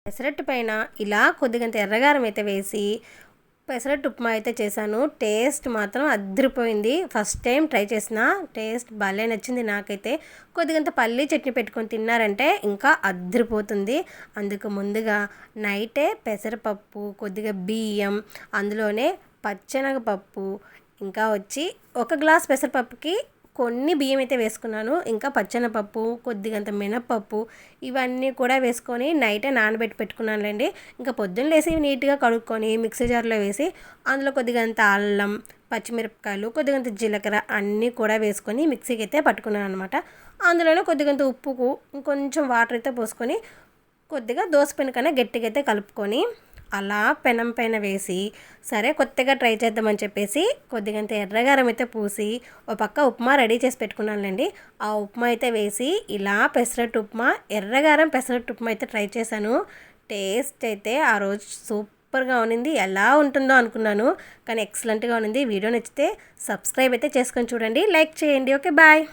పెసరట్టు పైన ఇలా కొద్దిగంత ఎర్రగారం అయితే వేసి పెసరట్టు ఉప్మా అయితే చేశాను. టేస్ట్ మాత్రం అదిరిపోయింది. ఫస్ట్ టైం ట్రై చేసిన, టేస్ట్ భలే నచ్చింది నాకైతే. కొద్దిగంత పల్లీ చట్నీ పెట్టుకొని తిన్నారంటే ఇంకా అదిరిపోతుంది. అందుకు ముందుగా నైటే పెసరపప్పు, కొద్దిగా బియ్యం, అందులోనే పచ్చెనగపప్పు, ఇంకా వచ్చి 1 గ్లాస్ పెసరపప్పుకి కొన్ని బియ్యం అయితే వేసుకున్నాను. ఇంకా పచ్చెనపప్పు, కొద్దిగంత మినపప్పు, ఇవన్నీ కూడా వేసుకొని నైటే నానబెట్టి పెట్టుకున్నానులేండి. ఇంకా పొద్దున్న లేసి నీట్గా కడుక్కొని మిక్సీ జార్లో వేసి అందులో కొద్దిగంత అల్లం, పచ్చిమిరపకాయలు, కొద్దిగంత జీలకర్ర అన్నీ కూడా వేసుకొని మిక్సీకి అయితే పట్టుకున్నాను అనమాట. అందులోనే కొద్దిగంత ఉప్పుకు ఇంకొంచెం వాటర్ అయితే పోసుకొని కొద్దిగా దోసపిండి కన్నా గట్టిగా అయితే కలుపుకొని అలా పెనం పైన వేసి, సరే కొత్తగా ట్రై చేద్దామని చెప్పేసి కొద్దిగంత ఎర్రగారం అయితే పూసి ఒక పక్క ఉప్మా రెడీ చేసి పెట్టుకున్నానులేండి. ఆ ఉప్మా అయితే వేసి ఇలా పెసరట్టు ఉప్మా, ఎర్రగారం పెసరట్టు ఉప్మా అయితే ట్రై చేశాను. టేస్ట్ అయితే ఆ రోజు సూపర్గా ఉన్నింది. ఎలా ఉంటుందో అనుకున్నాను, కానీ ఎక్సలెంట్గా ఉన్నింది. వీడియో నచ్చితే సబ్స్క్రైబ్ అయితే చేసుకొని చూడండి, లైక్ చేయండి. Okay, bye.